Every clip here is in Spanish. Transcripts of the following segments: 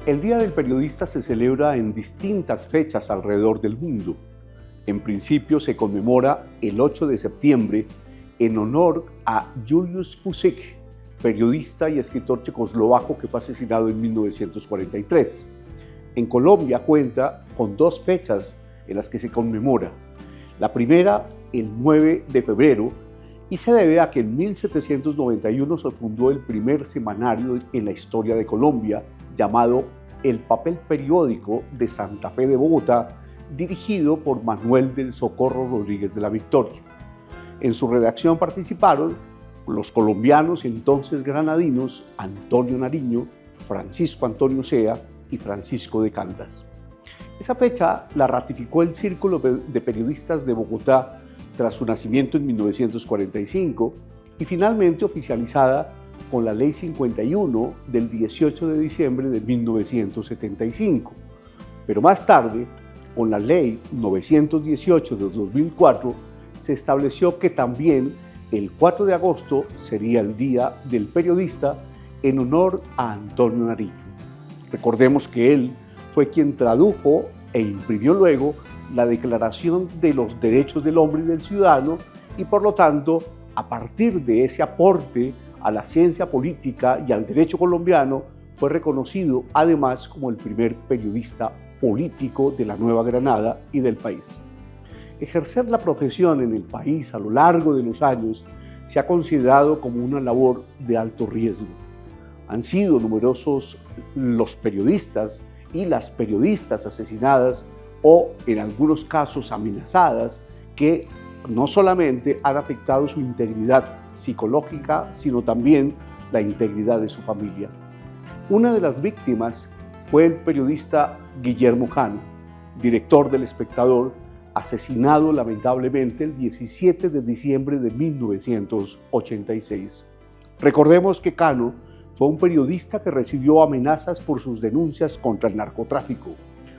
El Día del Periodista se celebra en distintas fechas alrededor del mundo. En principio se conmemora el 8 de septiembre en honor a Juliusz Fučík, periodista y escritor checoslovaco que fue asesinado en 1943. En Colombia cuenta con dos fechas en las que se conmemora. La primera, el 9 de febrero, y se debe a que en 1791 se fundó el primer semanario en la historia de Colombia, llamado El Papel Periódico de Santa Fe de Bogotá, dirigido por Manuel del Socorro Rodríguez de la Victoria. En su redacción participaron los colombianos entonces granadinos Antonio Nariño, Francisco Antonio Sea y Francisco de Caldas. Esa fecha la ratificó el Círculo de Periodistas de Bogotá tras su nacimiento en 1945 y finalmente oficializada con la Ley 51 del 18 de diciembre de 1975. Pero más tarde, con la Ley 918 de 2004, se estableció que también el 4 de agosto sería el Día del Periodista en honor a Antonio Nariño. Recordemos que él fue quien tradujo e imprimió luego la Declaración de los Derechos del Hombre y del Ciudadano y por lo tanto, a partir de ese aporte a la ciencia política y al derecho colombiano, fue reconocido además como el primer periodista político de la Nueva Granada y del país. Ejercer la profesión en el país a lo largo de los años se ha considerado como una labor de alto riesgo. Han sido numerosos los periodistas y las periodistas asesinadas o en algunos casos amenazadas que no solamente han afectado su integridad psicológica, sino también la integridad de su familia. Una de las víctimas fue el periodista Guillermo Cano, director del Espectador, asesinado lamentablemente el 17 de diciembre de 1986. Recordemos que Cano fue un periodista que recibió amenazas por sus denuncias contra el narcotráfico,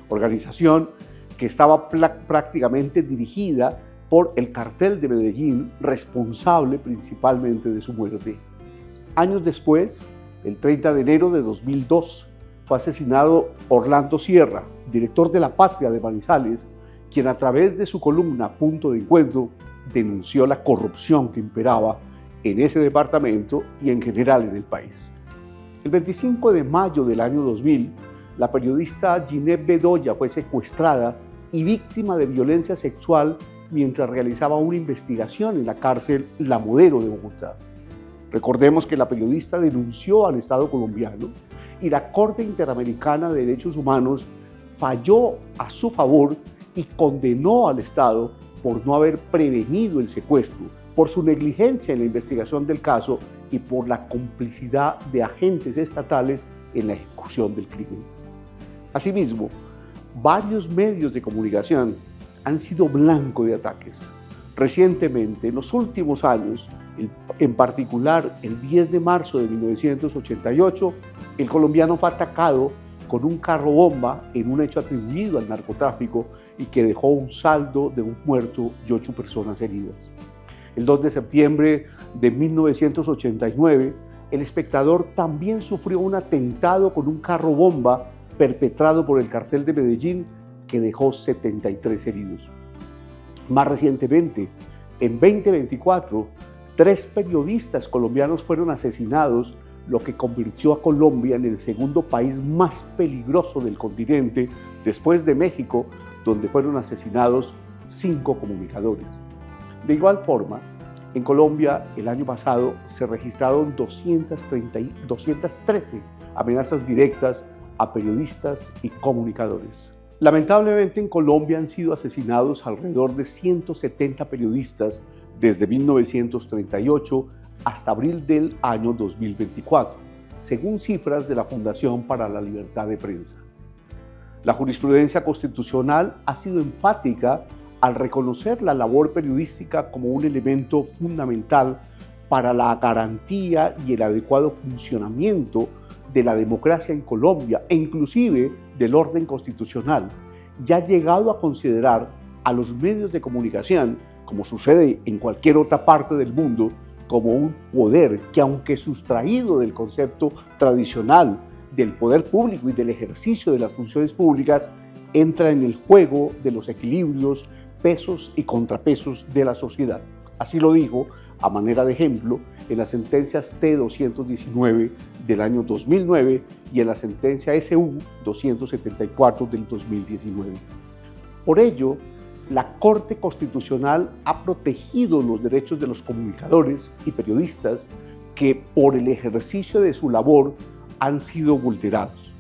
organización que estaba prácticamente dirigida por el Cartel de Medellín, responsable principalmente de su muerte. Años después, el 30 de enero de 2002, fue asesinado Orlando Sierra, director de La Patria de Manizales, quien a través de su columna Punto de Encuentro denunció la corrupción que imperaba en ese departamento y en general en el país. El 25 de mayo del año 2000, la periodista Ginette Bedoya fue secuestrada y víctima de violencia sexual mientras realizaba una investigación en la cárcel La Modelo de Bogotá. Recordemos que la periodista denunció al Estado colombiano y la Corte Interamericana de Derechos Humanos falló a su favor y condenó al Estado por no haber prevenido el secuestro, por su negligencia en la investigación del caso y por la complicidad de agentes estatales en la ejecución del crimen. Asimismo, varios medios de comunicación han sido blanco de ataques. Recientemente, en los últimos años, en particular el 10 de marzo de 1988, el colombiano fue atacado con un carro bomba en un hecho atribuido al narcotráfico y que dejó un saldo de un muerto y 8 personas heridas. El 2 de septiembre de 1989, El Espectador también sufrió un atentado con un carro bomba perpetrado por el Cartel de Medellín que dejó 73 heridos. Más recientemente, en 2024, 3 periodistas colombianos fueron asesinados, lo que convirtió a Colombia en el segundo país más peligroso del continente, después de México, donde fueron asesinados 5 comunicadores. De igual forma, en Colombia el año pasado se registraron 213 amenazas directas a periodistas y comunicadores. Lamentablemente en Colombia han sido asesinados alrededor de 170 periodistas desde 1938 hasta abril del año 2024, según cifras de la Fundación para la Libertad de Prensa. La jurisprudencia constitucional ha sido enfática al reconocer la labor periodística como un elemento fundamental para la garantía y el adecuado funcionamiento de la democracia en Colombia e inclusive del orden constitucional, ya ha llegado a considerar a los medios de comunicación, como sucede en cualquier otra parte del mundo, como un poder que, aunque sustraído del concepto tradicional del poder público y del ejercicio de las funciones públicas entra en el juego de los equilibrios, pesos y contrapesos de la sociedad. Así lo dijo, a manera de ejemplo, en las sentencias T-219 del año 2009 y en la sentencia SU-274 del 2019. Por ello, la Corte Constitucional ha protegido los derechos de los comunicadores y periodistas que, por el ejercicio de su labor, han sido vulnerados.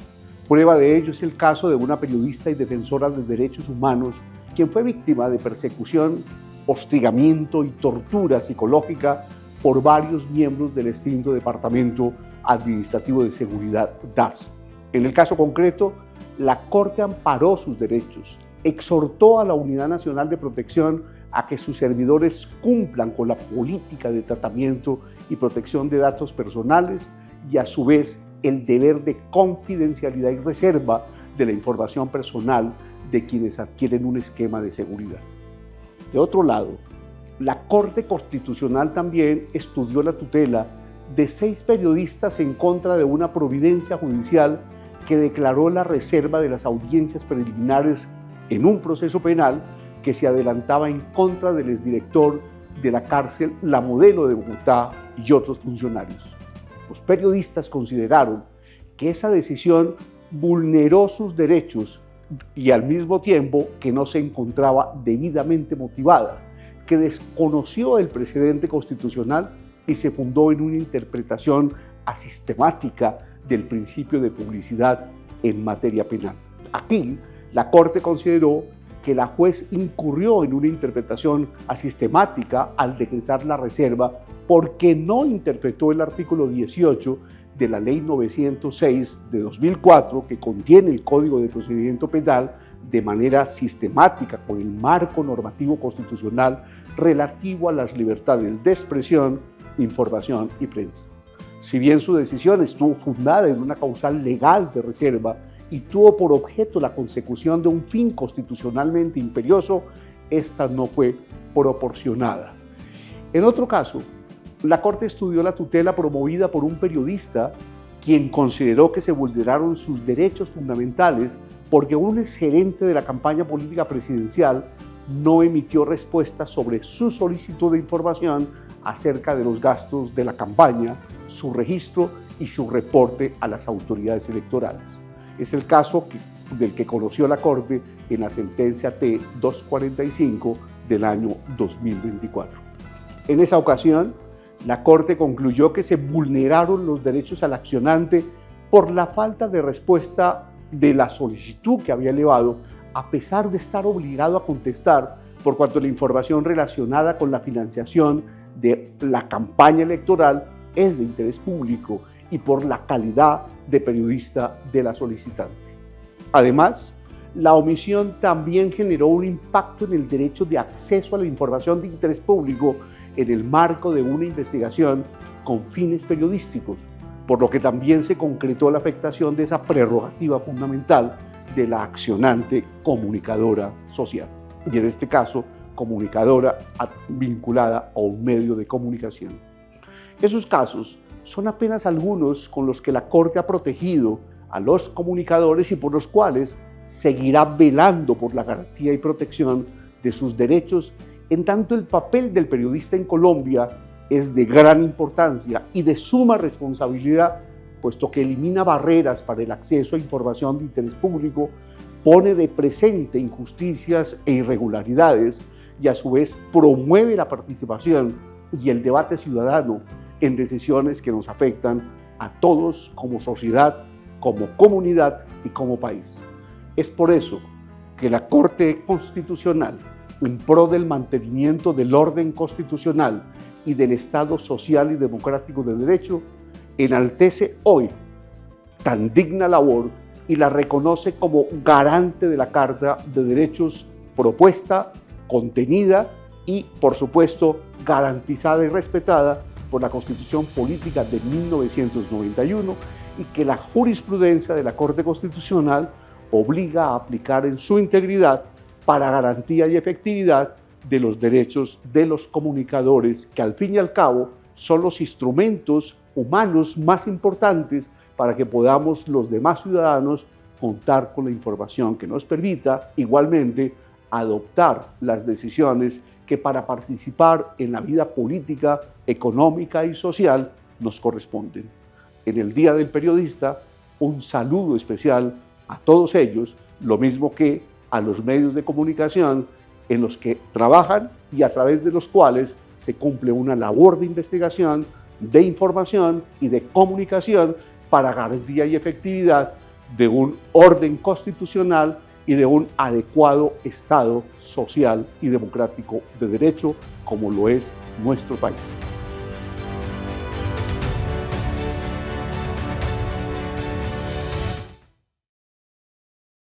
Prueba de ello es el caso de una periodista y defensora de derechos humanos quien fue víctima de persecución, hostigamiento y tortura psicológica por varios miembros del extinto Departamento Administrativo de Seguridad DAS. En el caso concreto, la Corte amparó sus derechos, exhortó a la Unidad Nacional de Protección a que sus servidores cumplan con la política de tratamiento y protección de datos personales y a su vez el deber de confidencialidad y reserva de la información personal de quienes adquieren un esquema de seguridad. De otro lado, la Corte Constitucional también estudió la tutela de 6 periodistas en contra de una providencia judicial que declaró la reserva de las audiencias preliminares en un proceso penal que se adelantaba en contra del exdirector de la cárcel La Modelo de Bogotá y otros funcionarios. Los periodistas consideraron que esa decisión vulneró sus derechos y al mismo tiempo que no se encontraba debidamente motivada, que desconoció el precedente constitucional y se fundó en una interpretación asistemática del principio de publicidad en materia penal. Aquí, la Corte consideró que la juez incurrió en una interpretación asistemática al decretar la reserva porque no interpretó el artículo 18 de la Ley 906 de 2004, que contiene el Código de Procedimiento Penal, de manera sistemática con el marco normativo constitucional relativo a las libertades de expresión, información y prensa. Si bien su decisión estuvo fundada en una causal legal de reserva y tuvo por objeto la consecución de un fin constitucionalmente imperioso, esta no fue proporcionada. En otro caso, la Corte estudió la tutela promovida por un periodista quien consideró que se vulneraron sus derechos fundamentales porque un exgerente de la campaña política presidencial no emitió respuesta sobre su solicitud de información acerca de los gastos de la campaña, su registro y su reporte a las autoridades electorales. Es el caso del que conoció la Corte en la sentencia T-245 del año 2024. En esa ocasión, la Corte concluyó que se vulneraron los derechos al accionante por la falta de respuesta de la solicitud que había elevado, a pesar de estar obligado a contestar por cuanto la información relacionada con la financiación de la campaña electoral es de interés público y por la calidad de periodista de la solicitante. Además, la omisión también generó un impacto en el derecho de acceso a la información de interés público en el marco de una investigación con fines periodísticos, por lo que también se concretó la afectación de esa prerrogativa fundamental de la accionante comunicadora social, y en este caso, comunicadora vinculada a un medio de comunicación. Esos casos son apenas algunos con los que la Corte ha protegido a los comunicadores y por los cuales seguirá velando por la garantía y protección de sus derechos, en tanto el papel del periodista en Colombia es de gran importancia y de suma responsabilidad, puesto que elimina barreras para el acceso a información de interés público, pone de presente injusticias e irregularidades y a su vez promueve la participación y el debate ciudadano en decisiones que nos afectan a todos como sociedad, como comunidad y como país. Es por eso que la Corte Constitucional, en pro del mantenimiento del orden constitucional y del Estado social y democrático de derecho, enaltece hoy tan digna labor y la reconoce como garante de la Carta de Derechos propuesta, contenida y, por supuesto, garantizada y respetada por la Constitución Política de 1991 y que la jurisprudencia de la Corte Constitucional obliga a aplicar en su integridad para garantía y efectividad de los derechos de los comunicadores, que al fin y al cabo son los instrumentos humanos más importantes para que podamos los demás ciudadanos contar con la información que nos permita igualmente adoptar las decisiones que para participar en la vida política, económica y social nos corresponden. En el Día del Periodista, un saludo especial a todos ellos, lo mismo que a los medios de comunicación en los que trabajan y a través de los cuales se cumple una labor de investigación, de información y de comunicación para garantía y efectividad de un orden constitucional y de un adecuado Estado social y democrático de derecho como lo es nuestro país.